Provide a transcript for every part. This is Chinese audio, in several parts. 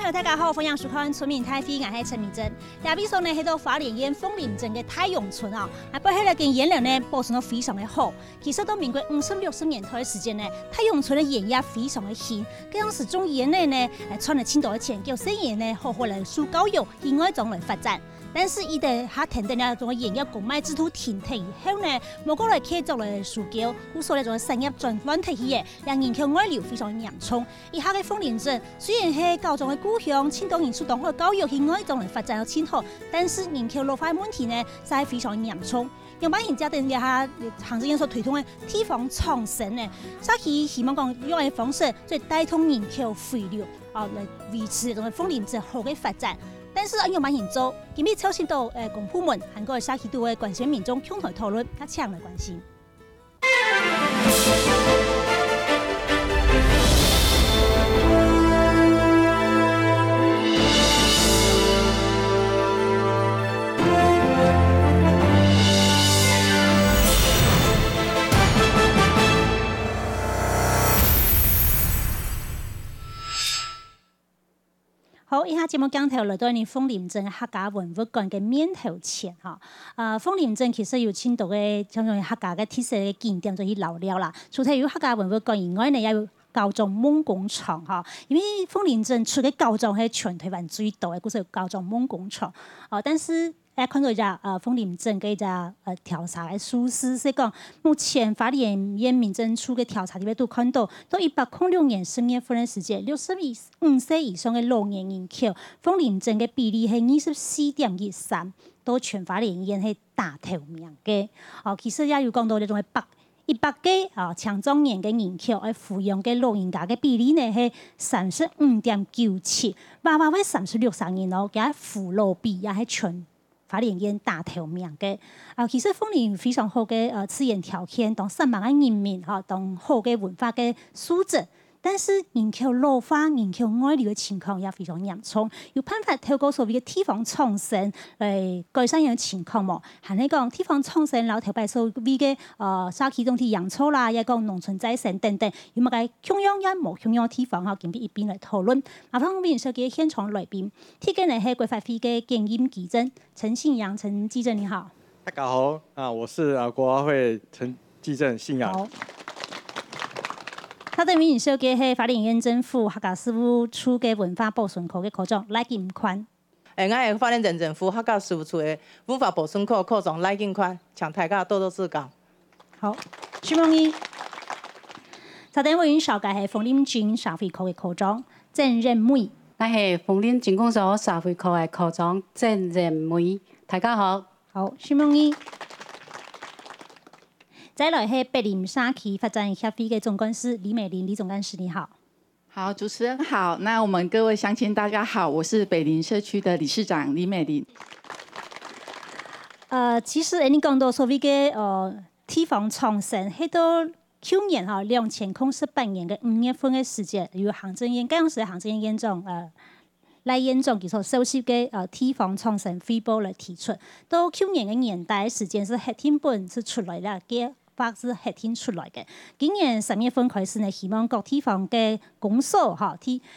友大家好，欢迎收看《村民太飞》，我是陈明珍。下边上呢，喺到花莲县凤林镇嘅太阳村啊，背后呢跟演员呢保存得非常的好。其实到民国50、60年代嘅时间呢，太阳村的演艺非常的兴，嗰陣時種演員呢，賺了青島嘅錢，叫新演呢好好嚟輸教育，以外種嚟發展。但是伊哋下停定了，種演藝公賣制度停停以後呢，冇過來繼續嚟輸教，好所以種產業轉亂退去嘅，讓人口外流非常嚴重。以下嘅鳳林鎮雖然係高中嘅故鄉，青島人輸當好教育，以外種嚟發展得真好，但是人口老化問題呢，係非常嚴重。用把人家定下行政院所推動嘅地方創生呢，早期希望講用嘅方式，再帶動人口回流，來維持種鳳林鎮好嘅發展。但是用把人做，今日抽籤到公部門，韓國嘅社區都會關心民眾共同討論，加強嚟關心。好，以下節目鏡頭來到你鳳林鎮客家文物館嘅面頭前嚇。鳳林鎮其實有青島嘅像種客家嘅特色嘅景點，就係老寮啦。除咗有客家文物館以外呢，也有高中夢工廠嚇。因為鳳林鎮出嘅高中係全台灣最多嘅，故是有高中夢工廠。但是看到一隻鳳林鎮嘅一隻調查嘅數字，是講目前花蓮縣民政處嘅調查裏面都看到，106年10月份嘅時間，65歲以上嘅老年人口，鳳林鎮嘅比例係24.13%，到全花蓮縣係大頭名嘅。其實也有講到呢種100個青壯年嘅人口，撫養嘅老人家嘅比例呢係35.97%，娃娃係36歲人咯，嘅扶老比也係全花蓮縣大頭名嘅。其實鳳林非常好嘅自然條件，同3萬嘅人民同好嘅文化嘅素質。但是人口老化、人口外流嘅情況也非常嚴重，有辦法透過所謂嘅地方創生嚟改善呢個情況冇？係你講地方創生，然後頭擺所謂嘅社區總體養草啦，也講農村再生等等，有冇嘅共用也冇共用嘅地方嚇，今日一邊嚟討論。麻煩我們手機現場來賓，第一個呢係規劃會嘅建議記者陳信陽，陳記者你好。大家好，我是國發會陳記者信陽。他對面手機係花蓮縣政府客家事務處嘅文化保存科嘅科長賴金寬。我係花蓮縣政府客家事務處嘅文化保存科科長賴金寬，請大家多多指教。好，許夢怡。他對面少嘅係鳳林鎮社會科嘅科長鄭仁梅。我係鳳林鎮公所社會科嘅科長鄭仁梅。大家好。好，許夢怡。再來係北林社區發展協會嘅總幹事李美玲，李總幹事你好。好，主持人好，那我們各位鄉親大家好，我是北林社區的理事長李美玲。其實你講到所謂嘅地方創生，喺到去年2018年嘅5月份嘅時間，由行政院嗰陣時行政院長賴彥宗佢所首席嘅地方創生匯報嚟提出，到去年嘅年底時間是核定本是出來啦嘅。是核定出來嘅。今年3月份開始呢，希望各地方嘅公所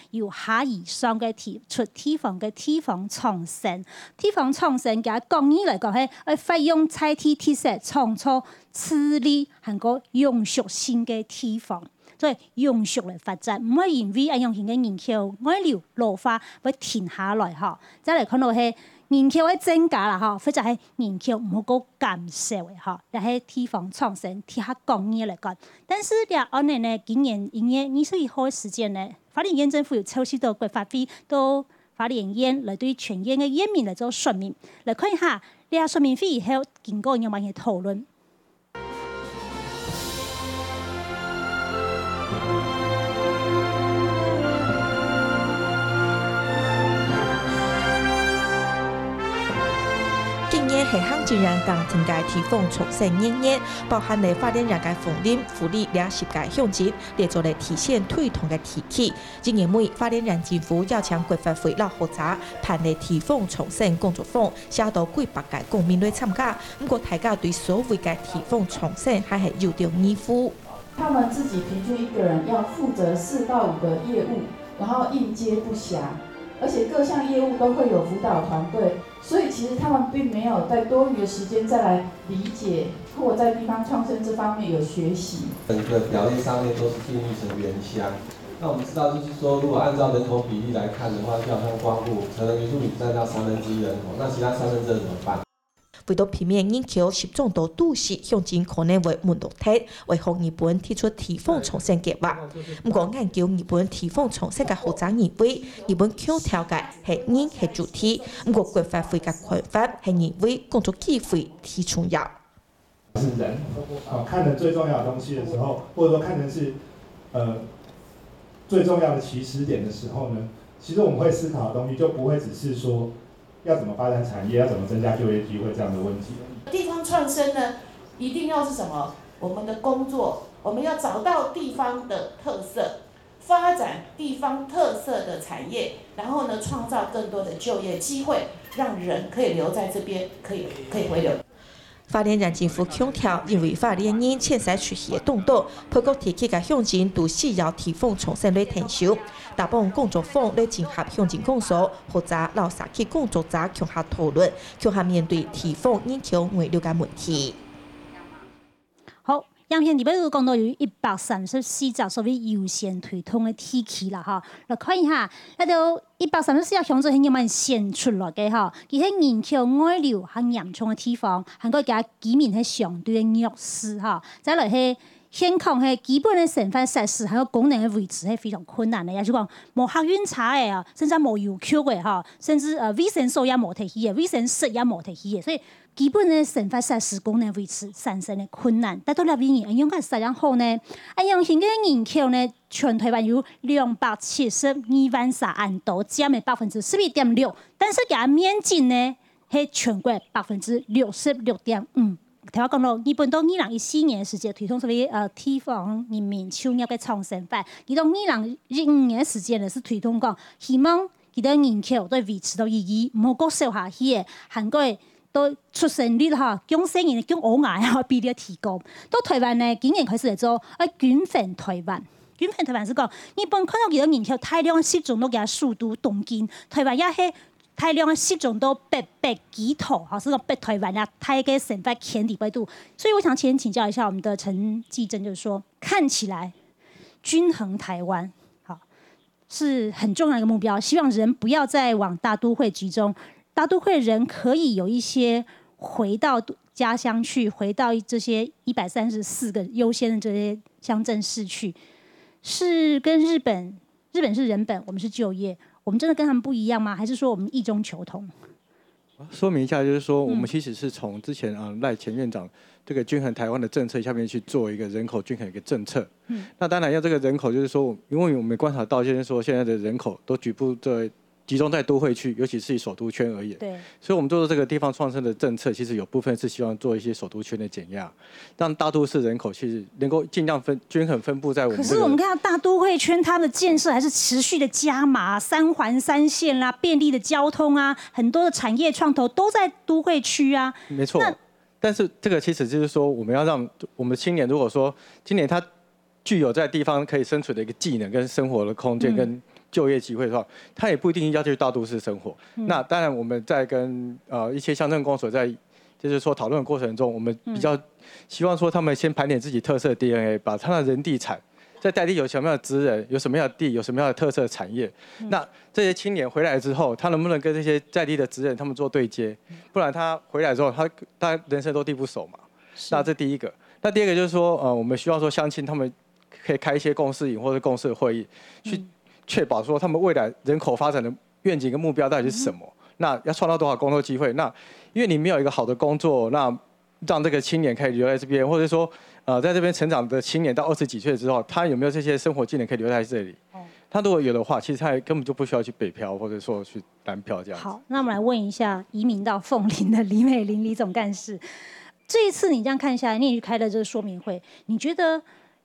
由下而上嘅提出地方嘅地方創生。地方創生嘅講義嚟講係費用採地特色創造治理係個永續性嘅地方，所以永續嚟發展，唔會因為一樣型嘅人口外流老化會停下來嚇。再嚟看到係人口會增加啦，或者係人口唔好個減少嘅，又係地方創生，睇下講嘢嚟講。但是咧，按年呢，今年1月21號嘅時間呢，花蓮縣政府有抽取到規劃費到花蓮縣嚟對全縣嘅縣民嚟做說明，嚟看一下呢個說明費以後經過有乜嘢討論。係行政院同庭界地方創生演繹，包含嚟花蓮人嘅鳳林、福利20屆鄉鎮，列作嚟體現推動嘅提起。今年每花蓮縣政府邀請規劃會老學者辦嚟地方創生工作坊，寫到幾百屆公民來參加。不過大家對所謂嘅地方創生還係有點疑惑。他們自己平均一個人要負責4到5個業務，然後應接不暇。而且各项业务都会有辅导团队，所以其实他们并没有在多余的时间再来理解或在地方创生这方面有学习。整个表列上面都是定义成原乡。那我们知道，就是说，如果按照人口比例来看的话，就好像光复成人原住民占到1/3人口，那其他2/3怎么办？为了避免研究10种都都市向前可能为问题体，为向日本提出地方创生计划。不过，研究日本地方创生嘅复杂议会，日本强调嘅係人係主體，不過國發會嘅看法係認為工作機會挺重要。是人，看成最重要的東西的時候，或者說看成是最重要的起始點的時候呢，其實我們會思考的東西就不會只是說要怎麼發展產業，要怎麼增加就業機會這樣的問題。地方創生呢，一定要是什麼？我們的工作，我們要找到地方的特色，發展地方特色的產業，然後呢，創造更多的就業機會，讓人可以留在這邊，可以回流。花蓮縣政府強調，因為花蓮人遷徙出去嘅動盪，配合地區嘅鄉親都需要地方重新來提升。大部分工作坊來整合鄉親工作，或者留社區工作者共下討論，共下面對地方人口外流嘅問題。好。影片裡邊都講到有134隻所謂優先推動嘅地區啦，哈，來看一下，那就134隻鄉鎮係點樣選出來嘅哈？佢喺人口外流係嚴重嘅地方，韓國嘅居民係相對嘅弱勢哈。再來係現況係基本嘅生活設施還有功能嘅維持係非常困難嘅，也就講無客運差嘅啊，甚至無有橋嘅哈，甚至衛生所也無提起嘅，衛生室也無提起嘅，所以。基本嘅生活設施功能維持產生嘅困難，但到了邊年，用個實樣好呢？用現嘅人口呢，全台灣有272萬3萬多，佔嘅11.6%，但是佢面積呢係全國66.5%。頭先講到，日本到2014年時間推動所謂地方人民創業嘅創生法，佢到2015年時間呢是推動講，希望佢哋人口都維持到唔好過少下去嘅，韓國。都出生率哈，強生人強額外哈比例提高。到台灣呢，今年開始嚟做均分台灣。均分台灣是講，日本看到幾多人口大量集中到嘅首都東京，台灣也係大量集中到北基頭，哈，是講北台灣啊，大嘅生活圈地位度。所以我想先請教一下我們的陳繼珍，就是說，看起來均衡台灣，好，是很重要一個目標，希望人不要再往大都會集中。大都會人可以有一些回到家鄉去，回到這些134個優先的這些鄉鎮市區，是跟日本是人本，我們是就業，我們真的跟他們不一樣嗎？還是說我們異中求同？說明一下，就是說我們其實是從之前賴前院長這個均衡台灣的政策下面去做一個人口均衡一個政策。那當然要這個人口，就是說，因為我們觀察到，就是說現在的人口都局部集中在都會區，尤其是以首都圈而言。對。所以，我們做的這個地方創生的政策，其實有部分是希望做一些首都圈的減壓，讓大都市人口其實能夠盡量均衡分布在我們。可是我們看到大都會圈，它的建設還是持續的加碼，3環3線啦，便利的交通啊，很多的產業創投都在都會區啊。沒錯。但是這個其實就是說，我們要讓我們青年，如果說今年他具有在地方可以生存的一個技能跟生活的空間跟就業機會的話，他也不一定要去大都市生活。那當然，我們在跟一些鄉鎮公所在，就是說討論的過程中，我們比較希望說他們先盤點自己特色 DNA， 把他的人地產在地有什麼樣的職人，有什麼樣的地，有什麼樣的特色產業。那這些青年回來之後，他能不能跟這些在地的職人他們做對接？不然他回來之後，他人生都地不熟嘛。那這第一個。那第二個就是說，我們希望說鄉親他們可以開一些共識營或者共識會議，去確保說他們未來人口發展的願景跟目標到底是什麼？那要創造多少工作機會？那因為你沒有一個好的工作，那讓這個青年可以留在這邊，或者說在這邊成長的青年到20幾歲之後，他有沒有這些生活技能可以留在這裡？他如果有的話，其實他根本就不需要去北漂，或者說去南漂這樣。好，那我們來問一下移民到鳳林的李美玲李總幹事，這一次你這樣看下來，你也開了這個說明會，你覺得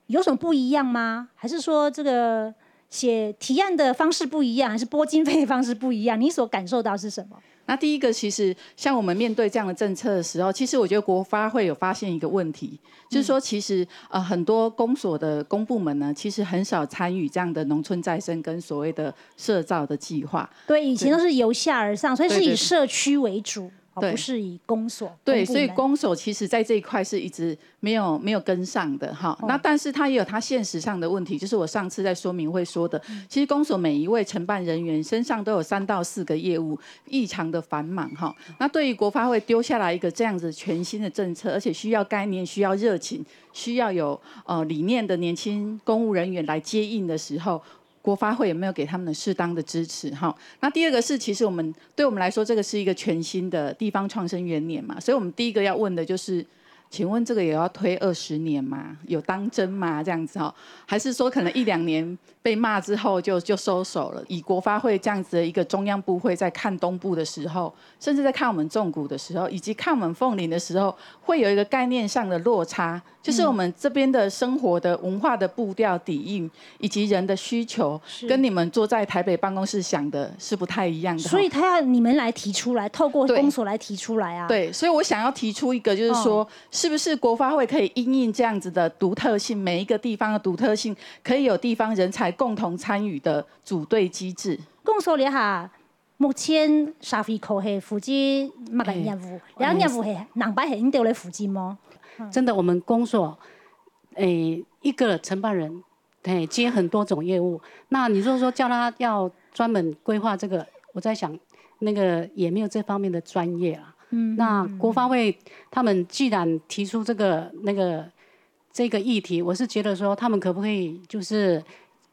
有什麼不一樣嗎？還是說這個写提案的方式不一样，还是拨经费的方式不一样？你所感受到是什么？那第一个，其实像我们面对这样的政策的时候，其实我觉得国发会有发现一个问题，就是说其实很多公所的公部门呢，其实很少参与这样的农村再生跟所谓的社造的计划。对，以前都是由下而上，所以是以社区为主。对，不是以公所。对，所以公所其实在这一块是一直没有跟上的哈。那但是它也有它现实上的问题，就是我上次在说明会说的，其实公所每一位承办人员身上都有3到4个业务，异常的繁忙哈。那对于国发会丢下来一个这样子全新的政策，而且需要概念、需要热情、需要有理念的年轻公务人员来接应的时候，国发会有没有给他们的适当的支持？哈，那第二个是，其实对我们来说，这个是一个全新的地方创生元年嘛，所以我们第一个要问的就是，请问这个也要推20年吗？有当真吗？这样子哈，还是说可能1、2年被骂之后就收手了？以国发会这样子的一个中央部会在看东部的时候，甚至在看我们纵谷的时候，以及看我们凤林的时候，会有一个概念上的落差。就是我们这边的生活的文化的步调底蕴，以及人的需求，跟你们坐在台北办公室想的是不太一样的。所以他要你们来提出来，透过公所来提出来啊。对，所以我想要提出一个，就是说，是不是国发会可以因应这样子的独特性，每一个地方的独特性，可以有地方人才共同参与的组队机制？公所里下目前社会科系负责乜个业务？然后业务系人摆系应到来负责吗？真的，我们公所，一个承办人，接很多种业务。那你说叫他要专门规划这个，我在想，那个也没有这方面的专业啊。那国发会他们既然提出这个议题，我是觉得说，他们可不可以就是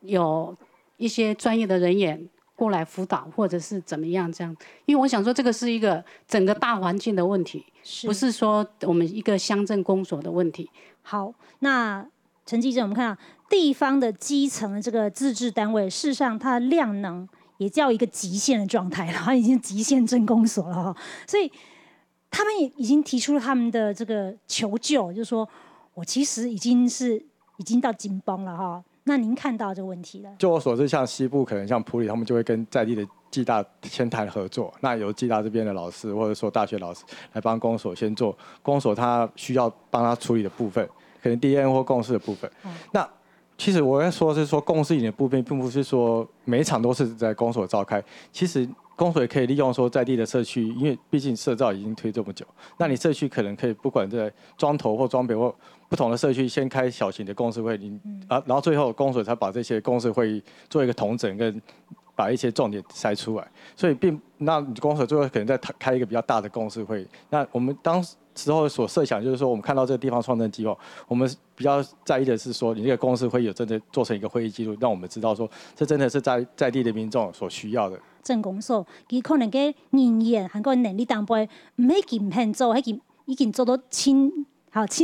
有一些专业的人员过来辅导，或者是怎么样这样？因为我想说，这个是一个整个大环境的问题，不是说我们一个乡镇公所的问题。好，那陈记者，我们看到地方的基层的这个自治单位，事实上它的量能也叫一个极限的状态了，它已经极限镇公所了哈。所以他们也已经提出了他们的这个求救，就是说我其实已经到紧绷了哈。那您看到这个问题了？就我所知，像西部可能像埔里，他们就会跟在地的暨大先谈合作，那由暨大这边的老师或者说大学老师来帮公所先做公所他需要帮他处理的部分，可能 DN 或共识的部分。那其实我要说是说共识营的部分，并不是说每一场都是在公所召开，其实公所也可以利用说在地的社区，因为毕竟社造已经推这么久，那你社区可能可以不管在庄头或庄北或不同的社区先开小型的公司会，然后最后公所才把这些公司会议做一个统整跟把一些重点筛出来，所以那公所最后可能再开一个比较大的公司会议。那我们当时候所设想就是说，我们看到这个地方创生计划，我们比较在意的是说，你这个公司会议有真的做成一个会议记录，让我们知道说，这真的是在地的民众所需要的。镇公所，佢可能嘅人员和個能力當背，唔係佢唔肯做，係已經做到千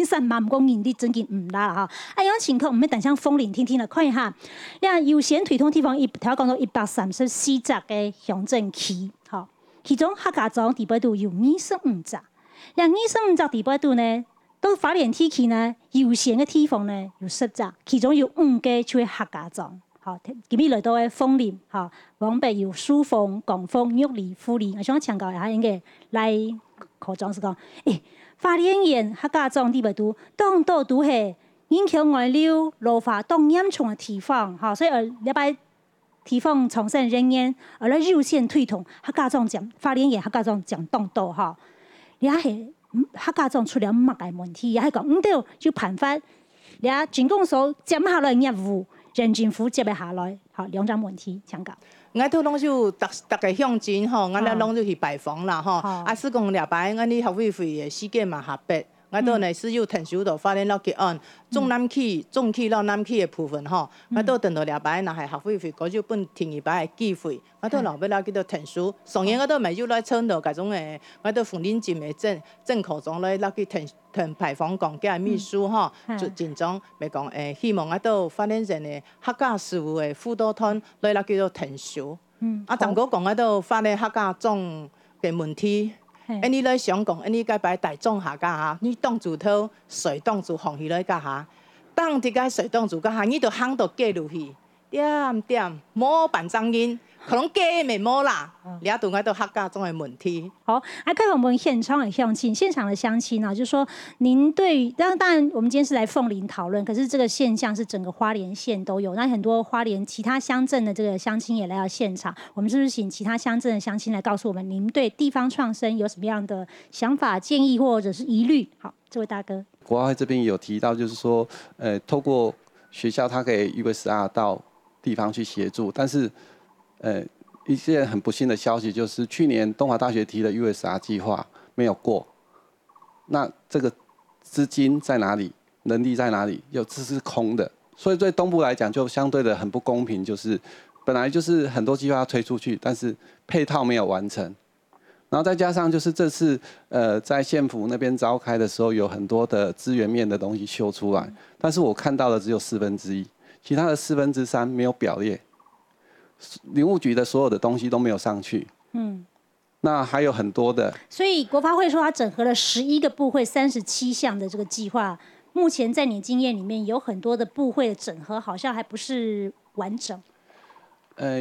山萬公人力真嘅唔啦啦嚇。啊，有情況唔係等向風鈴聽聽啦，看一下。你話優先推動地方頭講到134隻嘅鄉鎮區，嚇，其中客家莊地區度有25隻，然後25隻地區度呢，到花蓮地區呢，優先嘅地方呢有10隻，其中有5個就係客家莊。好，今日來到嘅鳳林，嚇，往北有蘇鳳、廣豐、玉里、富里，我想強調一下，應該來口莊是講，花蓮縣客家莊地區度，當到都係影響外流、老化當嚴重嘅地方，嚇，所以禮拜地方創生人員而來優先推動客家莊講花蓮縣客家莊講當到嚇，也係客家莊出了乜嘅問題，也係講唔到要辦法，也全公所接下來業務。人政府接不下來，好兩種問題請教。我都攏就大個鄉鎮吼，我哋攏就去拜訪啦吼。啊，是講禮拜我哋學委會嘅時間嘛合適，我都呢是有聽收到發展到結案，中南區到南區嘅部分吼，我都等到禮拜若係學委會嗰就本聽一擺嘅機會，我都留俾啦叫做聽收。上年我都咪就來倡導嗰種誒，我都鳳林鎮嘅鎮口中來去聽排訪講嘅秘書吼，就盡總咪講希望我都發展成嘅客家事務嘅輔導團來啦叫做聽收。啊，但我講我都發展客家種嘅問題。你來想講，你該擺大眾下家下，你當住頭水當住紅起來家下，當啲個水當住家下，你就行到街路去，点无办噪音。可能假的咪无啦，俩都爱都客家中的问题。好，来看我们现场的乡亲，现场的乡亲呢，就是说您对于当然，我们今天是来凤林讨论，可是这个现象是整个花莲县都有，那很多花莲其他乡镇的这个乡亲也来到现场，我们是不是请其他乡镇的乡亲来告诉我们，您对地方创生有什么样的想法、建议或者是疑虑？好，这位大哥，国会这边有提到，就是说，透过学校，它可以USR到地方去协助，但是。一件很不幸的消息就是，去年东华大学提的 USR 计划没有过。那这个资金在哪里？能力在哪里？这是空的。所以对东部来讲，就相对的很不公平，就是本来就是很多计划要推出去，但是配套没有完成。然后再加上就是这次在县府那边召开的时候，有很多的资源面的东西秀出来，但是我看到的只有1/4，其他的3/4没有表列。林务局的所有的东西都没有上去，那还有很多的。所以国发会说，它整合了11个部会37项的这个计划，目前在你经验里面有很多的部会的整合，好像还不是完整。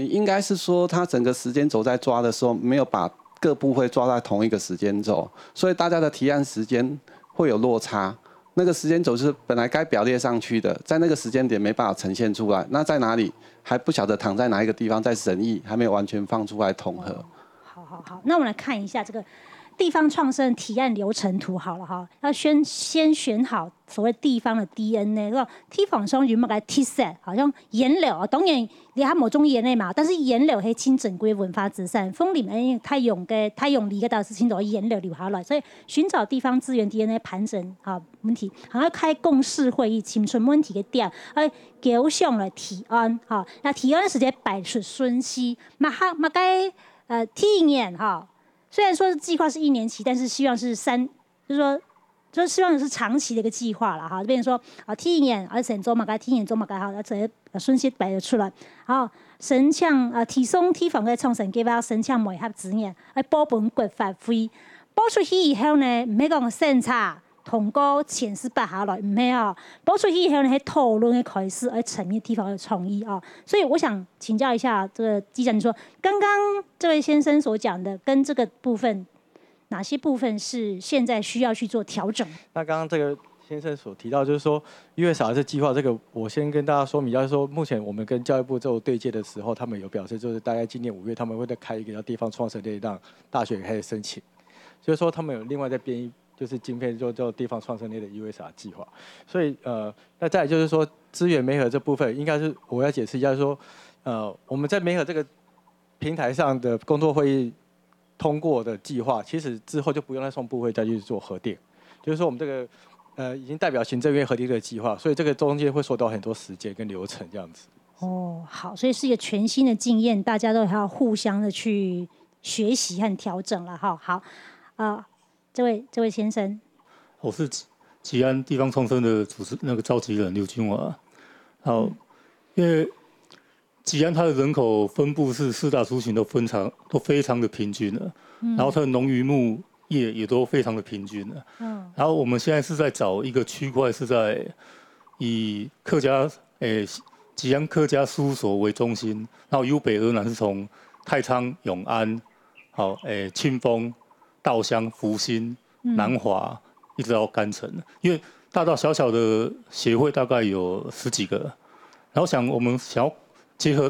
应该是说，它整个时间轴在抓的时候，没有把各部会抓在同一个时间轴，所以大家的提案时间会有落差。那个时间轴是本来该表列上去的，在那个时间点没办法呈现出来。那在哪里还不晓得躺在哪一个地方在审议，还没有完全放出来统合。好，那我们来看一下这个地方创生提案流程图好了哈，要先选好所谓地方的 DNA， 说地方上原本该 T set， 好像颜料当然你还某种颜料嘛，但是颜料是清正规文化资产，风里面他用离个倒是清楚颜料留下来，所以寻找地方资源 DNA 盘整好问题，还要开共识会议，清楚问题的点，构想来提案哈，那提案的时间摆出顺序，嘛该提验哈。虽然说计划是1年期，但是希望是就是希望是长期的一个计划了哈。这边说提验，而且做嘛该提验做嘛该好，而且顺序摆得出来。好，申请提送地方的创生计划申请媒合资源，保本国发挥，保出去以后呢，唔係講審查。通過前司辦下來，唔係啊，保出去以後呢，係討論嘅開始，而呈現地方的創意啊。所以我想請教一下這個機長，你說剛剛這位先生所講的，跟這個部分，哪些部分是現在需要去做調整？那剛剛這個先生所提到，就是說 USR 這計劃，這個我先跟大家說明，就是說目前我們跟教育部做對接的時候，他們有表示，就是大概今年5月，他們會再開一個叫地方創生類，讓大學也可以申請，就是說他們有另外再編一。就是經費就叫地方創生類的 USR 計劃，所以那再來就是說資源媒合這部分，應該是我要解釋一下，就是說我們在媒合這個平台上的工作會議通過的計劃，其實之後就不用再送部會再去做核定，就是說我們這個已經代表行政院核定這個計劃，所以這個中間會縮短很多時間跟流程這樣子。哦，好，所以是一個全新的經驗，大家都還要互相的去學習和調整了哈。好，這位先生，我是吉安地方創生的召集人劉金華。好，因為吉安它的人口分布是4大族群都非常的平均了，然後它的農漁牧業也都非常的平均了。然後我們現在是在找一個區塊，是在以吉安客家事務所為中心，然後由北而南是從太倉、永安、清豐。稻香、福興、南華，一直到干城，因為大大小小的協會大概有10幾個，然後我們想要結合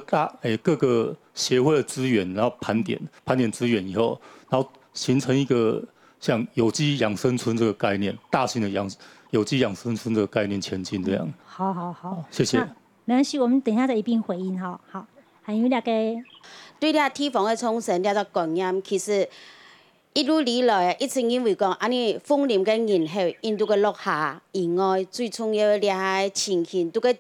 各個協會的資源，然後盤點資源以後，然後形成一個像有機養生村這個概念，大型的有機養生村這個概念前進這樣。好，謝謝。沒關係，我們等一下再一併回應哈。好，還有那個對啲地方嘅創生，呢個概念其實。一路以來，一直因為講，安尼鳳林嘅人口因都個落下以外，最重要嘅係情形，都個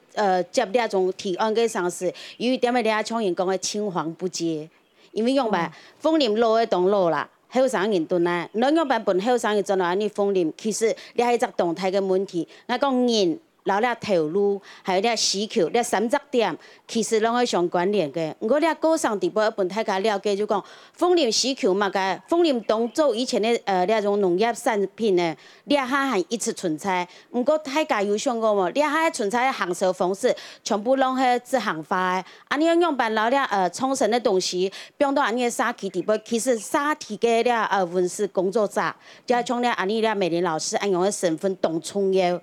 接呢種提案嘅上市，有一點嘅咧，像人講嘅青黃不接，因為用白鳳林老嘅當老啦，後生人都難，你用白本後生人做到安尼鳳林，其實你係一個動態嘅問題，我講人然后投入，还有需求，三个点其实拢係相關聯嘅。不過高尚地步一般大家了解就講，鳳林需求嘛個，鳳林當做以前的種農業產品呢，下係一直存在。不過大家有想過冇？下存在的行銷方式全部攏係自行化的。安尼樣辦然後創新的東西，比如到安尼沙體地步，其實沙體嘅文史工作者，就從安尼美玲老師按用嘅身份當創業，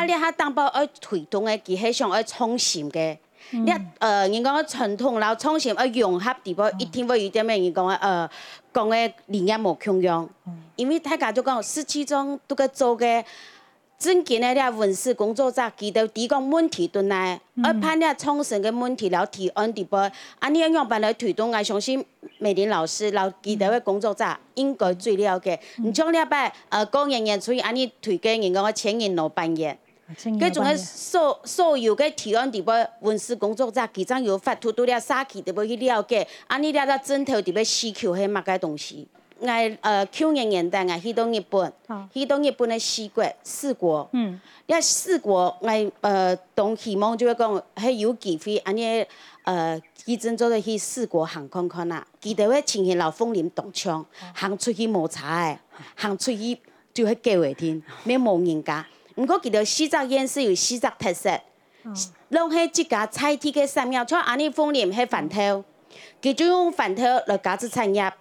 下當包要推動嘅，其實上要創新嘅。人講傳統，然後創新要融合地步，一定會有點咩？人講講嘅理念無共樣，因為大家就講17種都個做嘅。真見嘅文史工作者，佢哋提供問題對來，而判創新嘅問題了提案地步，安尼樣辦來推動，我相信美玲老師，然後佢哋嘅工作者應該最了解。唔像呢擺講人人出去安尼推嘅人講千人老扮演，佢仲係所有嘅提案地步，文史工作者佢將有法度對了沙期地步去了解，安尼了整套地步需求係乜嘅東西。我去年代我去到日本，去到日本的四國，四國我當希望就係講係有機會安尼佢真做得去四國行看看啦，佢哋會呈現老鳳林動槍，行出去摩擦的，行出去就係計劃天，咩冇人家。不過佢哋四隻顏色有四隻特色，攏係一家菜體嘅產業，像安尼鳳林係飯頭，佢就用飯頭來加入產業。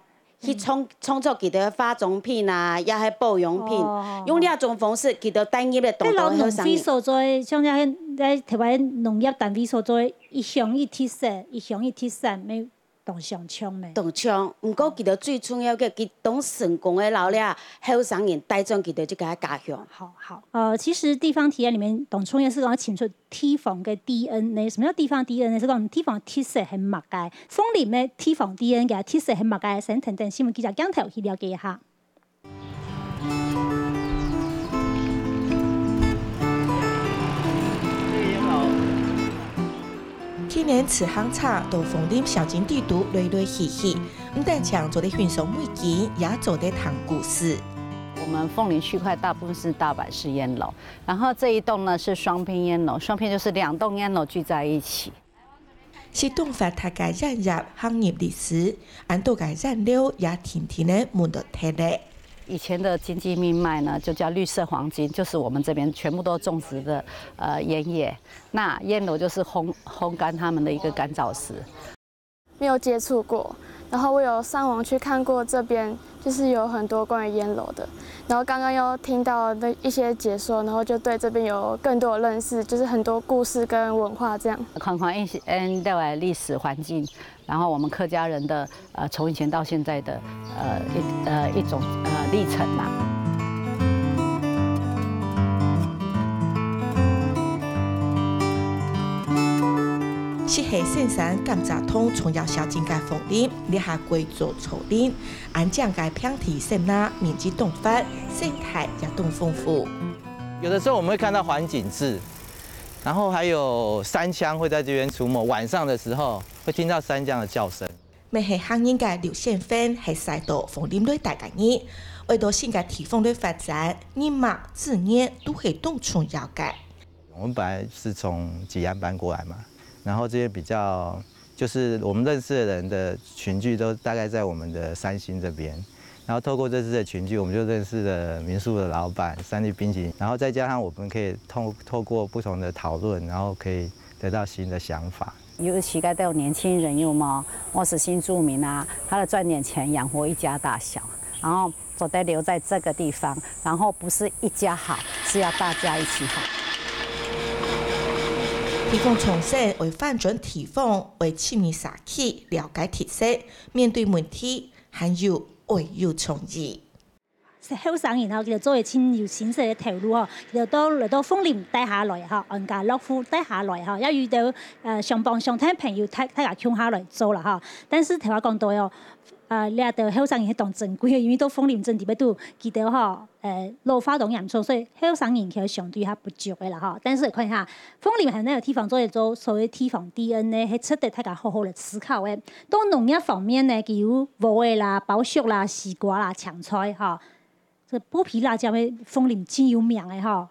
去創作佢哋嘅化妝品啊，也係保養品，用呢一種方式，佢哋單業嘅動作去生意。所在，像喺台灣農業單位所在，一鄉一特色，一鄉一特色，咩動上槍咩？動槍，不過佢哋最重要嘅，佢當成功嘅老咧，後生人帶進佢哋這個家鄉。好，其實地方體驗裡面，當創業是講清楚地方嘅 DNA。什麼叫地方 DNA？ 是講地方特色係乜嘅？鳳林嘅地方 DNA 嘅特色係乜嘅？先等新聞記者鏡頭去了解一下。去年慈航茶到鳳林小景地圖累累喜喜，唔但講做得欣賞美景，也做得談故事。我們鳳林區塊大部分是大阪式煙樓，然後這一棟呢是雙拼煙樓，雙拼就是2棟煙樓聚在一起。是動發大家引入行業歷史，按到嘅染料也天天的滿到睇咧。以前的經濟命脈呢，就叫綠色黃金，就是我們這邊全部都種植的煙葉。那煙樓就是烘乾他們的一個乾燥室。沒有接觸過，然後我有上網去看過這邊，就是有很多關於煙樓的。然後剛剛又聽到的一些解說，然後就對這邊有更多的認識，就是很多故事跟文化這樣。看看帶來歷史環境，然後我們客家人的從以前到現在的一種歷程啦。是係聖山甘蔗通從要小景界鳳林，列下貴族草林，按將界平地森納面積動發，生態也動豐富。有的時候我們會看到環景雉，然後還有山羌會在這邊出沒，晚上的時候會聽到山羌的叫聲。咪係行人嘅劉先芬係曬到鳳林內大家熱，為到新嘅地方內發展，人脈資源都係當重要嘅。我們本來是從吉安搬過來嘛。然後這些比較，就是我們認識的人的群聚都大概在我們的三星這邊，然後透過這次的群聚，我們就認識了民宿的老闆、三立冰淇淋，然後再加上我們可以透過不同的討論，然後可以得到新的想法。尤其該都有年輕人有嗎？我是新住民啊，他的賺點錢養活一家大小，然後總得留在這個地方，然後不是一家好，是要大家一起好。提供重申為反轉地方，為市民社區了解特色，面對問題還有唯有創意。後生然後佢就做嘅千有錢勢嘅投入嗬，就嚟到鳳林帶下來嗬，安家樂富帶下來嗬，也遇到上幫上聽朋友睇下搶下來做啦嗬。但是頭話講到哦，你話到後生人係當珍貴嘅，因為到鳳林鎮地邊都記得嗬。老化當嚴重，所以後生人其實相對係不足嘅啦嗬。但是看下鳳林係呢個地方做所謂地方 DNA 係值得大家好好嚟思考嘅。到農業方面呢，佢有莢嘅啦、包粟啦、西瓜啦、青菜嚇。這剝皮辣椒嘅鳳林真有名嘅嗬。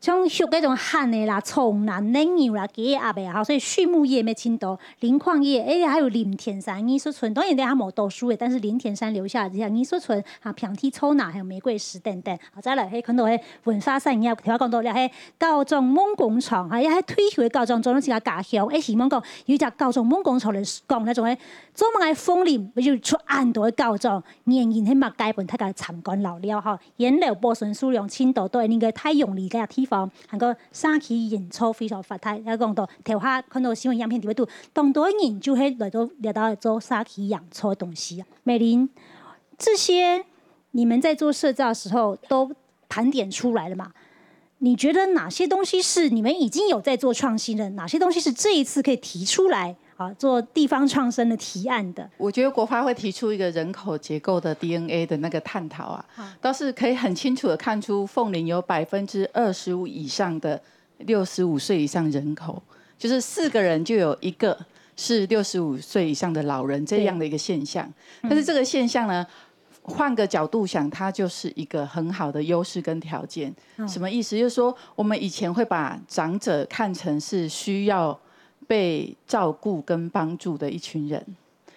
像属嗰种旱的啦、丛啦、嫩牛啦、鸡鸭的哈，所以畜牧业没青多，林矿业，还有林田山艺术村，当然咧还冇读书的，但是林田山留下的这些艺术村啊，平梯抽拿还有玫瑰石等等，好再来，看到文化产业，听我讲到了，高中梦工厂，还退休的高中做咗一个家乡，希望讲有一只高中梦工厂来讲那种做乜嘅风林，不就出很多的高中，年年喺物改本睇个参观老了哈，原料保存数量青岛都係呢個太用力嘅地方，還個沙期演出非常發達。有講到頭下看到新聞影片點樣當多人就係來到做沙期演出的東西。美玲，這些你們在做社造的時候都盤點出來了嘛？你覺得哪些東西是你們已經有在做創新的？哪些東西是這一次可以提出來？做地方創生的提案的，我覺得國發會提出一個人口結構的 DNA 的那個探討啊，倒是可以很清楚的看出鳳林有25%以上的65歲以上人口，就是4個人就有1個是65歲以上的老人這樣的一個現象。但是這個現象呢，換個角度想，它就是一個很好的優勢跟條件。什麼意思？就是說我們以前會把長者看成是需要被照顧跟幫助的一群人，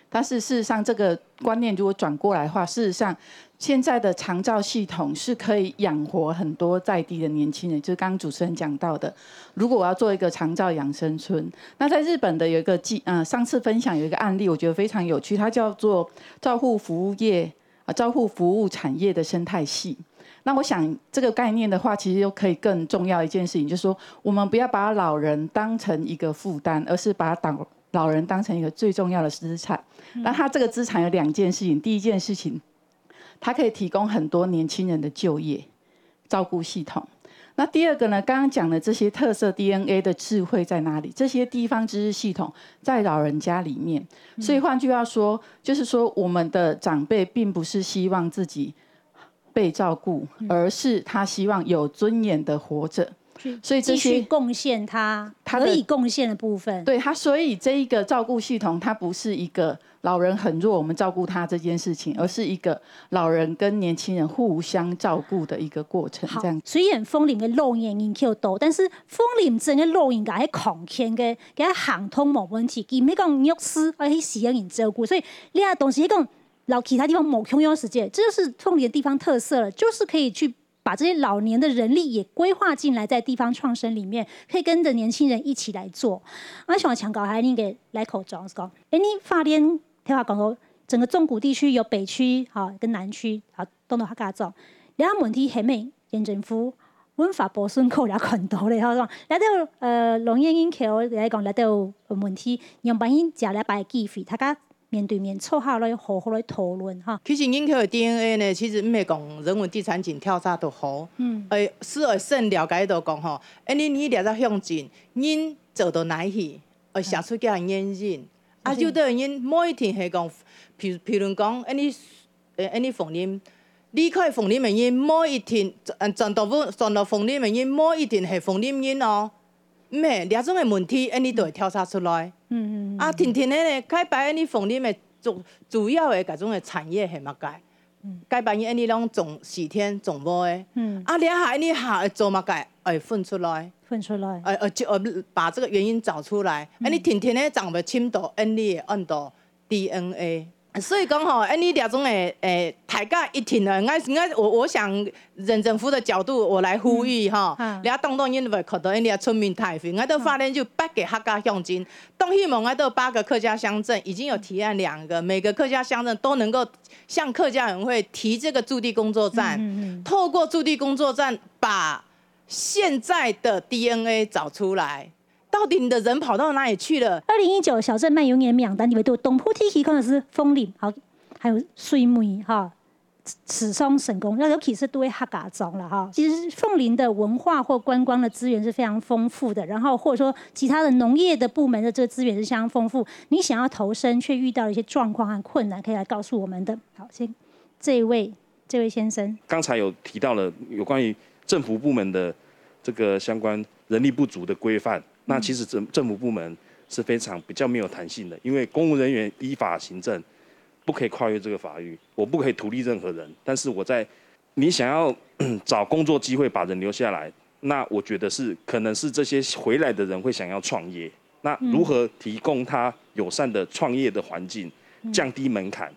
但是事實上這個觀念如果轉過來的話，事實上現在的長照系統是可以養活很多在地的年輕人，就是剛剛主持人講到的，如果我要做一個長照養生村，那在日本的有一個上次分享有一個案例，我覺得非常有趣，它叫做照護服務產業的生態系。那我想這個概念的話，其實又可以更重要一件事情，就是說我們不要把老人當成一個負擔，而是把老人當成一個最重要的資產。那它這個資產有2件事情，第一件事情，它可以提供很多年輕人的就業照顧系統。那第二個呢，剛剛講的這些特色 DNA 的智慧在哪裡？這些地方知識系統在老人家裡面。所以換句話說，就是說我們的長輩並不是希望自己被照顧，而是他希望有尊嚴的活着，所以這些繼續貢獻他可以貢獻的部分。對他，所以這一個照顧系統，它不是一個老人很弱，我們照顧他這件事情，而是一個老人跟年輕人互相照顧的一個過程。這樣。雖然鳳林嘅老人人口多，但是鳳林鎮嘅老人家喺抗權嘅行通冇問題，佢唔係講弱勢，而係需要人照顧，所以呢個東西講。老其他地方冇共用時間，這就是鳳林的地方特色了，就是可以去把這些老年的人力也規劃進來，在地方創生裡面，可以跟着年輕人一起來做。我想強調下，你嘅來口講講，你花蓮聽話講到整個中古地區有北區跟南區都到客家莊，兩個問題係咪縣政府文化部門口了看到咧？嚟到農業人口嚟講，嚟到問題用把因食嚟擺機會，大家。面對面坐下來好好來討論哈。其實人口的 DNA 呢，其實唔係講人文地產景跳蚤就好。是會先了解到講吼，你了解向前，人做到哪去，會寫出幾樣原因。就對人每一天係講，譬如講，你鳳林，離開鳳林嘅人每一天，轉到鳳林嘅人每一天係鳳林人哦。唔係，兩種嘅問題，你都會跳蚤出來。天天咧，改擺你鳳林嘅主要嘅嗰種嘅產業係乜解？改擺你攏種時天種無嘅。兩下你下做乜解？分出來。把這個原因找出來。你天天咧長袂深度，你嘅按到 DNA。所以講吼，你兩種大家一天啊，我想人政府的角度，我來呼籲哈，你當當因為看到你的村民太肥，我都發現就8個客家鄉鎮，當希望我都8個客家鄉鎮已經有提案2個，每個客家鄉鎮都能夠向客家委員會提這個駐地工作站，透過駐地工作站把現在的 DNA 找出來。到底你的人跑到哪裡去了？2019小鎮漫遊年名單裡面都東埔地區可能是鳳林，好，還有水梅哈、池松、成功，那尤其是都會客家莊了哈。其實鳳林的文化或觀光的資源是非常豐富的，然後或者說其他的農業的部門的這個資源是相當豐富。你想要投身，卻遇到了一些狀況和困難，可以來告訴我們的。好，先這位先生，剛才有提到了有關於政府部門的這個相關人力不足的規範。那其實政府部門是非常比較沒有彈性的，因為公務人員依法行政，不可以跨越這個法律，我不可以圖利任何人。但是你想要找工作機會把人留下來，那我觉得可能是这些回来的人会想要创业，那如何提供他友善的创业的环境，降低门槛，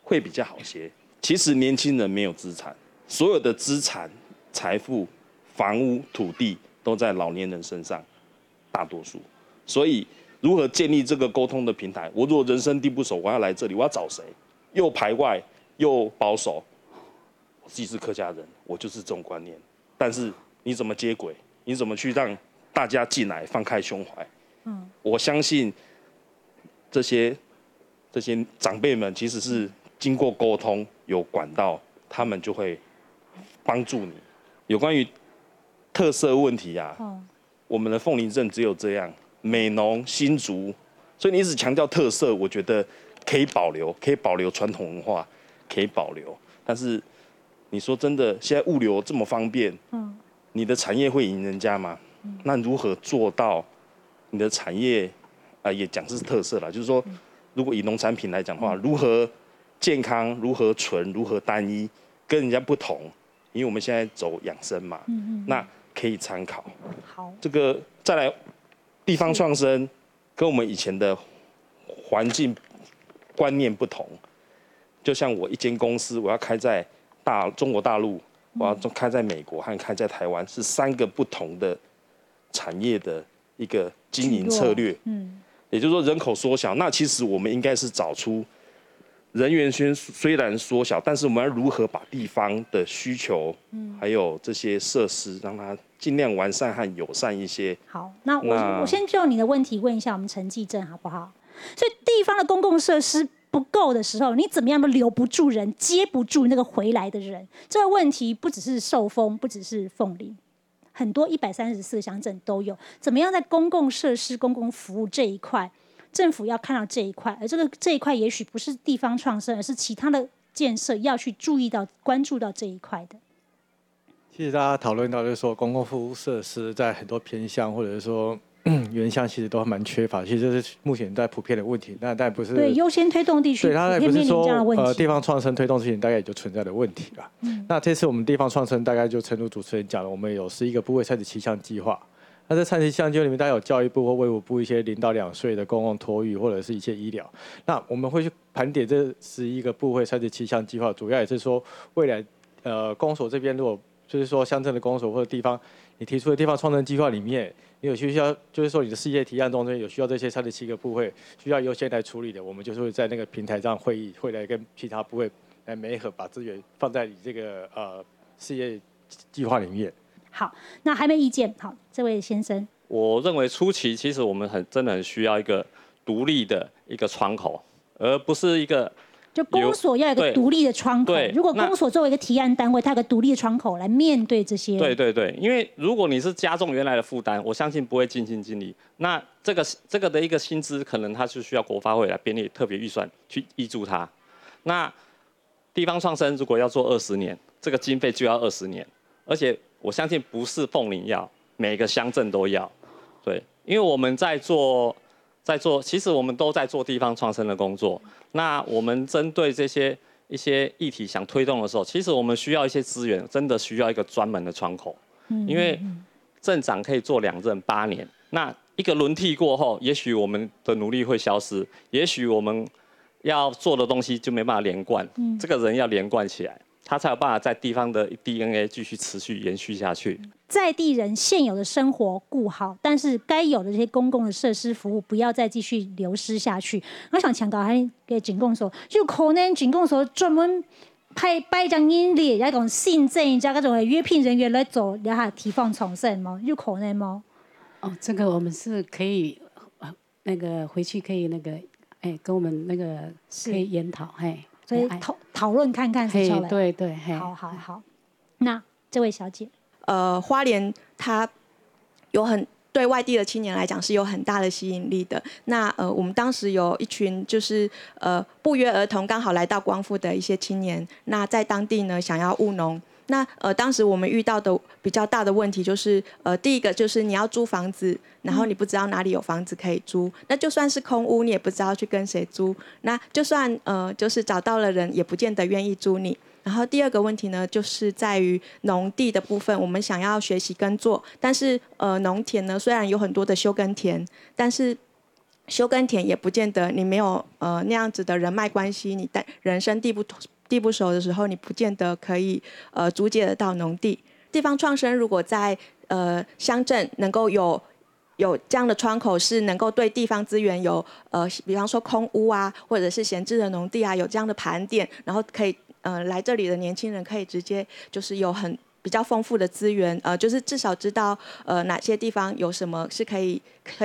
会比较好些。其实年轻人没有资产，所有的资产、财富、房屋、土地都在老年人身上，大多数。所以如何建立这个沟通的平台？我如果人生地不熟，我要来这里，我要找谁？又排外又保守。我自己是客家人，我就是这种观念。但是你怎么接轨？你怎么去让大家进来，放开胸怀？我相信这些长辈们其实是经过沟通，有管道，他们就会帮助你。有关于特色问题啊，我们的凤林镇只有这样，美浓、新竹，所以你一直强调特色，我觉得可以保留传统文化，可以保留。但是你说真的，现在物流这么方便，你的产业会赢人家吗？那如何做到你的产业也讲是特色啦，就是说，如果以农产品来讲的话，如何健康，如何纯，如何单一，跟人家不同，因为我们现在走养生嘛，那可以参考。好，这个再来地方创生，跟我们以前的环境观念不同。就像我一间公司，我要开在中国大陆，我要开在美国和开在台湾，是3个不同的产业的一个经营策略。也就是说人口缩小，那其实我们应该是找出人员虽然缩小，但是我们要如何把地方的需求，还有这些设施，让它尽量完善和友善一些。好，那我先就你的问题问一下我们陈继正好不好？所以地方的公共设施不够的时候，你怎么样都留不住人，接不住那个回来的人。这个问题不只是寿丰，不只是凤林，很多134个乡镇都有。怎么样在公共设施、公共服务这一块，政府要看到这一块，而这一块也许不是地方创生，而是其他的建设要去注意到、关注到这一块的。其实大家讨论到就是说，公共服务设施在很多偏乡或者是说原乡其实都蛮缺乏，其实这是目前在普遍的问题。那但不是对优先推动地区，对它也不是说地方创生推动事情大概也就存在的问题了。那这次我们地方创生大概就诚如主持人讲了，我们有11个部位37项计划。那这37项计划里面，大概有教育部或卫福部一些0到2岁的公共托育或者是一些医疗。那我们会去盘点这11个部位37项计划，主要也是说未来公所这边如果就是说乡镇的公所或者地方，你提出的地方创生计划里面，你有需要，就是说你的事业提案中间有需要这些37个部会需要优先来处理的，我们就是会在那个平台上会来跟其他部会来媒合，把资源放在你这个事业计划里面。好，那还没意见？好，这位先生，我认为初期其实我们真的很需要一个独立的一个窗口，而不是一个。就公所要有一个独立的窗口，如果公所作为一个提案单位，它有个独立的窗口来面对这些。对，因为如果你是加重原来的负担，我相信不会尽心尽力。那这个的一个薪资，可能它是需要国发会来编列特别预算去挹注它。那地方创生如果要做20年，这个经费就要20年，而且我相信不是凤林要，每个乡镇都要。对，因为我们在做，其实我们都在做地方创生的工作。那我们针对一些议题想推动的时候，其实我们需要一些资源，真的需要一个专门的窗口。因为镇长可以做2任8年，那一个轮替过后，也许我们的努力会消失，也许我们要做的东西就没办法连贯。这个人要连贯起来，他才有办法在地方的 DNA 继续持续延续下去。在地人现有的生活顾好，但是该有的这些公共的设施服务不要再继续流失下去。我想强调还给警公所，就可能警公所专门摆张英列，要讲信证加各种约聘人员来做，然后提放重生吗？有可能吗？这个我们是可以那个回去可以那个跟我们那个可以研讨所以讨论看看是不是？对，好。那这位小姐。花莲它有对外地的青年来讲是有很大的吸引力的。那我们当时有一群就是不约而同刚好来到光复的一些青年，那在当地呢想要务农。那当时我们遇到的比较大的问题就是第一个就是你要租房子，然后你不知道哪里有房子可以租，那就算是空屋你也不知道去跟谁租，那就算就是找到了人也不见得愿意租你。然后第二个问题呢，就是在于农地的部分，我们想要学习耕作，但是农田呢虽然有很多的休耕田，但是休耕田也不见得你没有那样子的人脉关系，你人生地不熟的时候，你不见得可以租借得到农地。地方创生如果在乡镇能够有这样的窗口，是能够对地方资源有比方说空屋啊，或者是闲置的农地啊，有这样的盘点，然后可以来这里的年轻人可以直接就是有比较丰富的资源，就是至少知道哪些地方有什么是可以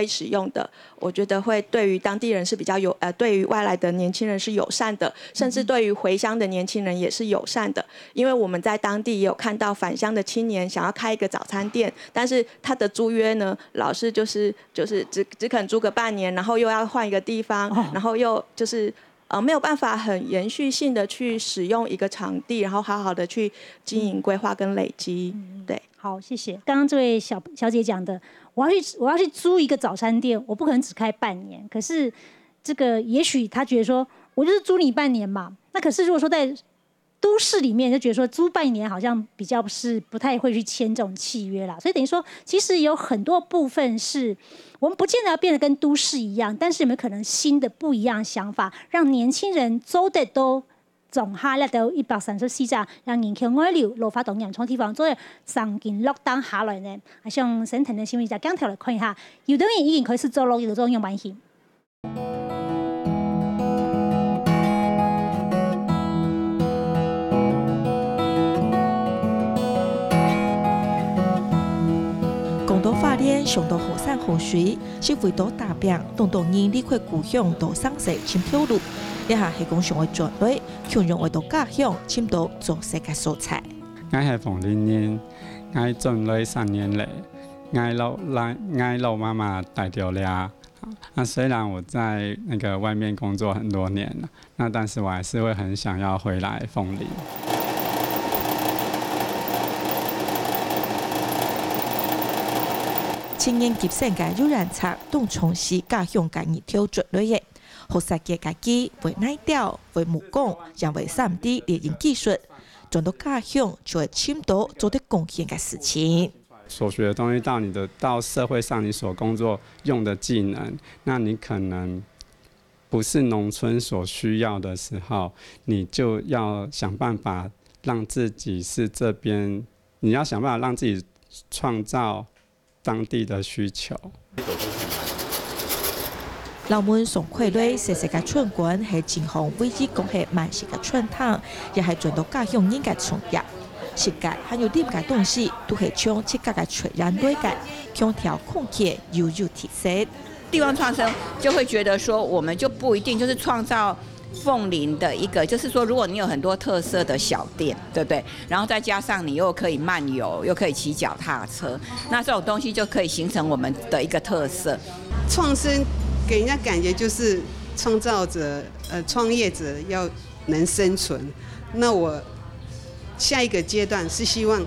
使用的。我觉得会对于当地人是比较对于外来的年轻人是友善的，甚至对于回乡的年轻人也是友善的。因为我们在当地也有看到返乡的青年想要开一个早餐店，但是他的租约呢，老是就是只肯租个半年，然后又要换一个地方，然后又就是没有办法很延续性的去使用一个场地，然后好好的去经营规划跟累积。对，好，谢谢。刚刚这位小姐讲的，我要去租一个早餐店，我不可能只开半年。可是这个也许他觉得说，我就是租你半年嘛。那可是如果说在都市里面就觉得说租半年好像比较是不太会去签这种契约啦，所以等于说其实有很多部分是我们不见得要变得跟都市一样，但是有没有可能新的不一样的想法，让年轻人做得都总下咧到134隻，讓年輕外流老發動人創地方，所以上件落單下來呢，像省城嘅新聞就講條嚟看下，有啲人已經開始做落，有種用慢性。講到花蓮上到河山河水，是為到大病，當人離開故鄉到省市簽條路。一下係講上嘅轉類，強用為到家鄉簽到做世界蔬菜。我係鳳林人，我轉類3年嚟，我老媽媽帶掉了。那雖然我在那個外面工作很多年了，那但是我還是會很想要回來鳳林。青年級世界有人策，當從事家鄉嘅熱挑轉類嘅。學世界家己為奶雕、為木工，也為3D 列印技術，轉到家鄉就會簽到做得貢獻嘅事情。所學的東西到社會上你所工作用的技能，那你可能不是農村所需要的時候，你就要想辦法讓自己是這邊，你要想辦法讓自己創造當地的需求。老門上潰類細細嘅村館係前行唯一講係慢食嘅村堂，也係轉到家鄉人嘅創業。設計還有點嘅東西，都係將設計嘅傳染類嘅，強調空氣有提升。地方創生就會覺得說，我們就不一定就是創造鳳林的一個，就是說，如果你有很多特色的小店，對不對？然後再加上你又可以漫遊，又可以騎腳踏車，那這種東西就可以形成我們的一個特色。創生給人家感覺就是創造者、創業者要能生存。那我下一個階段是希望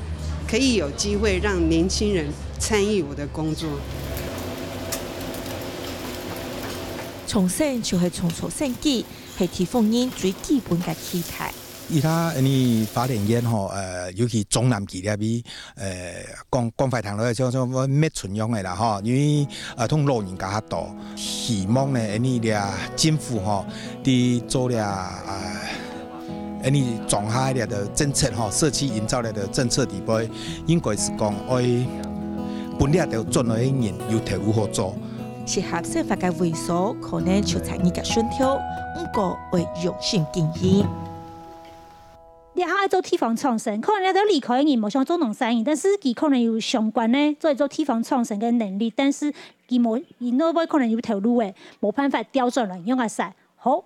可以有機會讓年輕人參與我的工作。重生就係從初生機，係地方人最基本嘅期待。伊他花蓮縣吼，尤其中南期咧比光快堂咧像咩存用嘅啦吼，因為通老人家較多，希望咧政府吼，啲做種下咧的政策吼，社區營造咧的政策底部，應該是講愛本地就做落嘅人有體有好做。適合生活嘅會所，可能就產業嘅選挑，不過會用心經營。你愛做地方創生，可能你都離開人，冇想做農生意，但是佢可能有相關呢做地方創生嘅能力，但是佢冇，佢那邊可能有條路誒，冇辦法調轉來用下曬。好，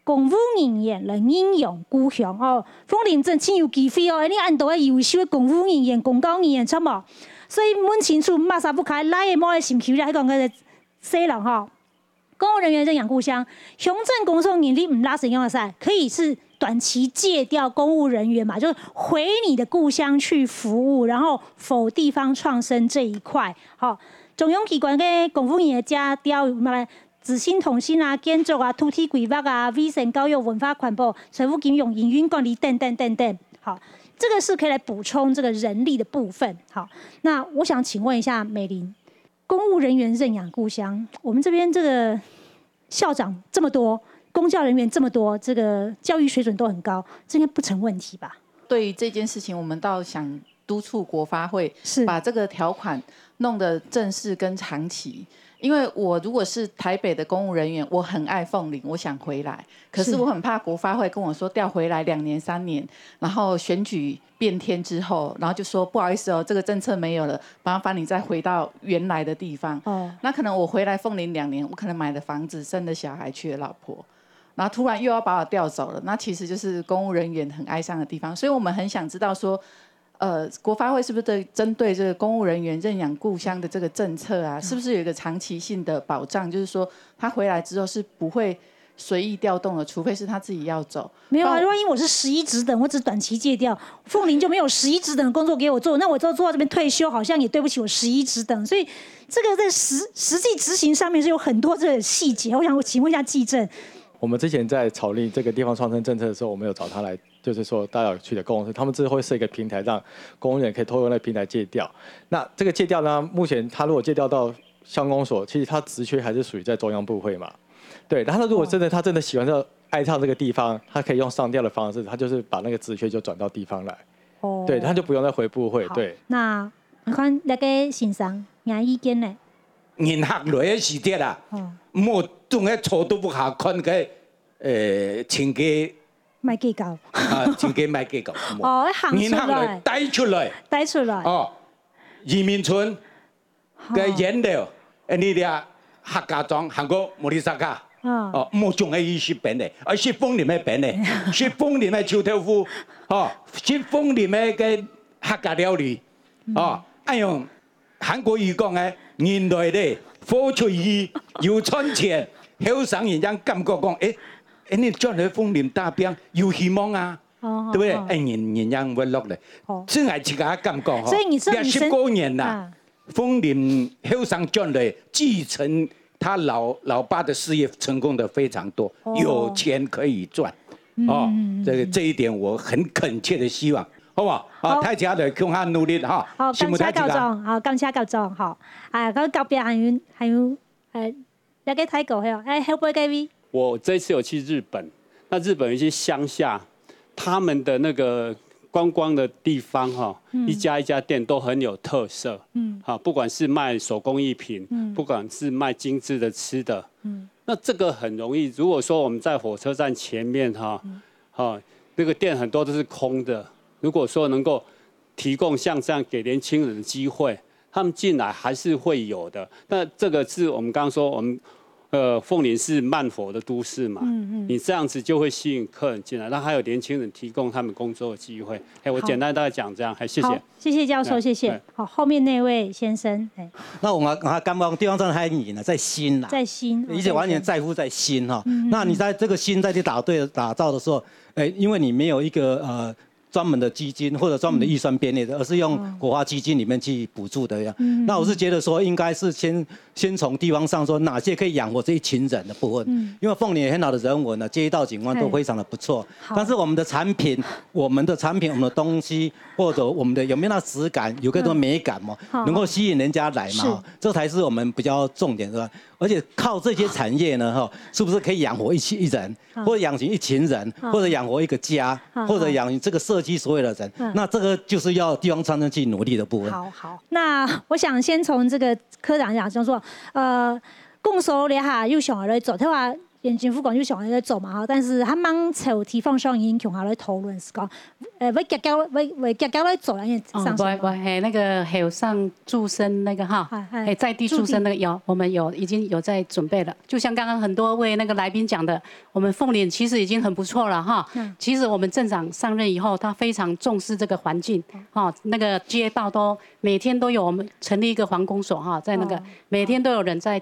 公務人員來應用故鄉哦，鳳林鎮真有機會哦，你按到嘅優秀嘅公務人員、公教人員出冇，所以門清楚馬上不開，來嘅冇嘅心求咧，喺講嘅西人哈，公務人員在養故鄉，鄉鎮工作能力唔拉成用下曬，可以是。短期戒掉公務人員嘛，就是回你的故鄉去服務，然後否地方創生這一塊。好，中央機關嘅公務員加掉咩？資訊通信啊、建築啊、土地規劃啊、衛生教育、文化傳播、財務金融、營運管理等等等等。好，这个是可以来补充这个人力的部分。好，那我想请问一下美玲，公务人员认养故乡，我们这边这个校长这么多，公教人员这么多，这个教育水准都很高，这应该不成问题吧？对于这件事情，我们倒想督促国发会把这个条款弄得正式跟长期。因为我如果是台北的公务人员，我很爱凤林，我想回来，可是我很怕国发会跟我说调回来2年3年，然后选举变天之后，然后就说不好意思哦，这个政策没有了，麻烦你再回到原来的地方。那可能我回来凤林2年，我可能买了房子，生了小孩，娶了老婆，然后突然又要把我调走了，那其实就是公务人员很哀伤的地方。所以我们很想知道说，国发会是不是针对这个公务人员认养故乡的这个政策啊，是不是有一个长期性的保障？就是说他回来之后是不会随意调动的，除非是他自己要走。没有啊，万一我是11职等，我只短期借调，凤林就没有11职等的工作给我做，那我做到这边退休，好像也对不起我11职等。所以这个在实际执行上面是有很多这个细节。我想请问一下纪政，我们之前在草拟这个地方创生政策的时候，我们有找他来，就是说大家有去的公司，他们之后会设一个平台，让公务员可以透过那个平台借调。那这个借调呢，目前他如果借调到乡公所，其实他职缺还是属于在中央部会嘛。对，然后如果他真的喜欢这爱上这个地方，他可以用上调的方式，他就是把那个职缺就转到地方来。对，他就不用再回部会。对。那我看那个先生有意见呢？银行来的时节啦，莫总喺初都不下看个请给卖计较请给卖计较。行出来，带出来。移民村嘅原料，你哋客家庄韩国莫里萨卡。莫种喺20边的，而是凤林嘅边的，是凤林嘅臭豆腐，是凤林嘅客家料理，哎呦，韩国语讲嘅，原来咧火炊魚又賺錢，後生人家感覺講，你將來鳳林大邊有希望啊，對不對？人家會落嚟，真係自家感覺。所以你說20多年啦，鳳林後生將來繼承他老爸的事業，成功的非常多，有錢可以賺。這一點我很懇切的希望。好嘛，大家嚟共下努力哈。好，感謝教總，好，感謝教總，好。咁隔壁還有那個泰國還會各位。我這次有去日本，那日本有一些鄉下，他們的那個觀光的地方哈，一家一家店都很有特色。不管是賣手工藝品，不管是賣精緻的吃的，那這個很容易。如果說我們在火車站前面那個店很多都是空的。如果說能夠提供像這樣給年輕人的機會，他們進來還是會有的。那這個是我們剛剛說，我們鳳林是慢活的都市嘛，你這樣子就會吸引客人進來，那還有年輕人提供他們工作的機會。我簡單大概講這樣，謝謝。好，謝謝教授，謝謝。好，後面那位先生。那我剛剛地方上還遠呢，在心啦，在心，而且完全在乎在心哈。那你在這個心再去打造的時候，因為你沒有一個專門的基金或者專門的預算編列的，而是用國發基金裡面去補助的呀。那我是覺得說，應該是先從地方上說，哪些可以養活這一群人的部分。因為鳳林有很好的人文呢，街道景觀都非常的不錯。但是我們的產品、我們的東西，或者我們的有沒有那質感，有個多美感嘛，能夠吸引人家來嘛，這才是我們比較重點，是吧？而且靠這些產業呢，是不是可以養活一人，或者養活一群人，或者養活一個家，或者養這個社區所有的人？那這個就是要地方創生去努力的部分。好，那我想先從這個科長講，就是說，公所咧嚇要上來做，佢話連政府講要上來做嘛，但是他們朝地方上已經上下來討論是講，為結交來做，因為上升。那個還有上駐生那個哈，在地駐生那個我們已經有在準備了。就像剛剛很多位那個來賓講的，我們鳳林其實已經很不錯了哈。其實我們鎮長上任以後，他非常重視這個環境，那個街道都每天都有我們成立一個環工所哈，在那個每天都有人在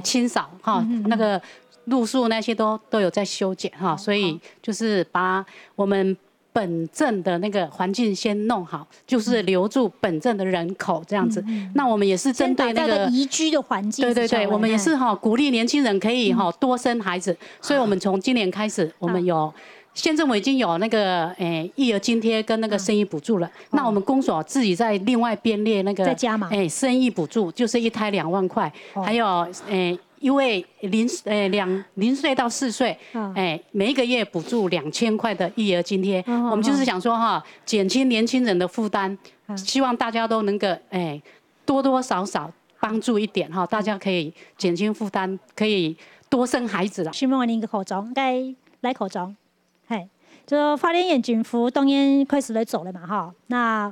清掃哈，那個。路樹那些都有在修剪哈，所以就是把我們本鎮的那個環境先弄好，就是留住本鎮的人口這樣子。那我們也是針對那個宜居的環境。對，我們也是鼓勵年輕人可以多生孩子，所以我們從今年開始，我們有县政府已经有那个育儿津贴跟那个生育补助了，那我们公所自己在另外编列那个再加码生育补助，就是1胎2万块，还有因为0岁到4岁，每一个月补助2000块的育儿津贴，我们就是想说哈，减轻年轻人的负担，希望大家都能够多多少少帮助一点哈，大家可以减轻负担，可以多生孩子了。希望您个口中，该来口中，嘿，就花莲县政府当然开始来做了嘛哈，那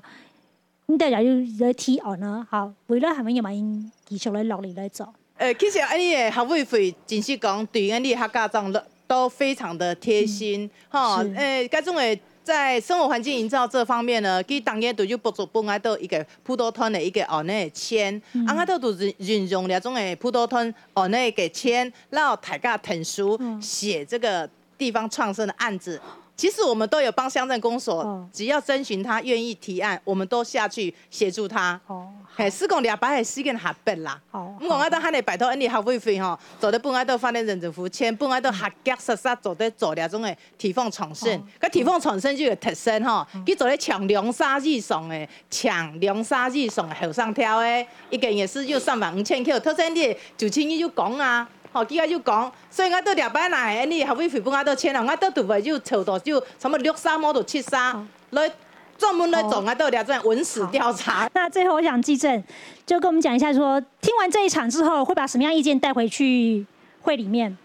你哋又要提案呢，好，未来係咪要咪繼續嚟落嚟嚟做？其實安尼嘅學委會，真是講對安尼客家長都非常的貼心，哈，該種嘅在生活環境營造這方面呢，佢當然都要幫助幫我到一個普渡團的一個案內簽，我都運用了種嘅普渡團案內嘅簽，然後大家謄書寫這個地方創生的案子。其實我們都有幫鄉鎮公所，只要徵詢他願意提案，我們都下去協助他。施工兩擺係是件合筆啦。咁我喺度喺你拜託安尼學委會吼，做得本喺度發展人政府簽，本喺度合格實實做得做了種嘅地方創生。個地方創生就有特色吼，佢做咧搶兩沙以上嘅，搶兩沙以上嘅後上跳嘅，一個也是要35000塊，頭先你就輕易就講啊。吼，幾個就講，所以我到兩擺來，你學委會幫我到簽啦，我到就為就籌到就差不多6沙摸到7沙，來專門來做我到了這文史調查。那最後我想紀政就跟我們講一下說，聽完這一場之後，會把什麼樣意見帶回去會裡面？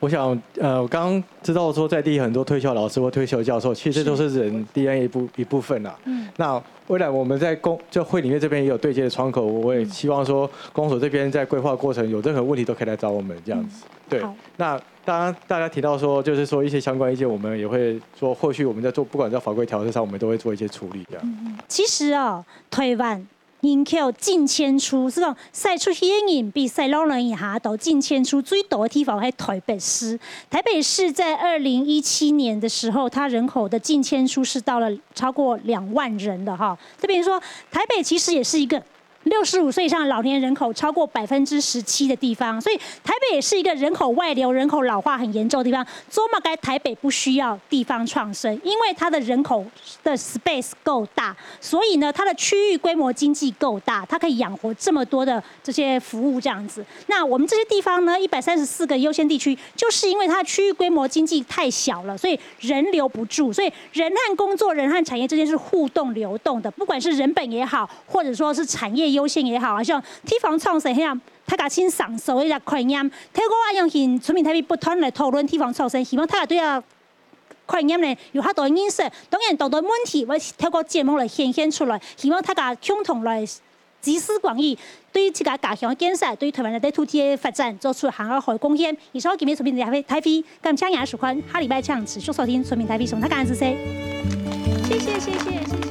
我想，我剛剛知道說在地很多退休老師或退休教授，其實都是人 DNA 一部分啦。那未來我們在就會裡面這邊也有對接的窗口，我也希望說公所這邊在規劃過程有任何問題都可以來找我們這樣子。對，那當然大家提到說，就是說一些相關意見，我們也會說，後續我們在做，不管在法規調整上，我們都會做一些處理。這樣。其實哦，台灣人口近千出，是講賽出去嘅人比賽老人以下都近千出，最多嘅地方係台北市。台北市在2017年的時候，它人口的近千出是到了超過2萬人的哈。這邊說台北其實也是一個65歲以上老年人口超過17%的地方，所以台北也是一個人口外流、人口老化很嚴重的地方。做嘛該台北不需要地方創生，因為它的人口的 space 夠大，所以呢，它的區域規模經濟夠大，它可以養活這麼多的這些服務這樣子。那我們這些地方呢，134個優先地區，就是因為它區域規模經濟太小了，所以人留不住，所以人和工作、人和產業之間是互動流動的，不管是人本也好，或者說是產業優先也好，好像地方創生那樣，大家先上手的一個概念。透過我用現村民台北不斷來討論地方創生，希望大家對啊概念呢有較多認識。當然，多問題我透過節目來顯現出來，希望大家共同來集思廣益，對這個家鄉的建設，對台灣的土地的發展做出很好的貢獻。以上今天村民台北，感謝大家收看，下禮拜請持續收聽村民台北，送大家謝謝，謝謝。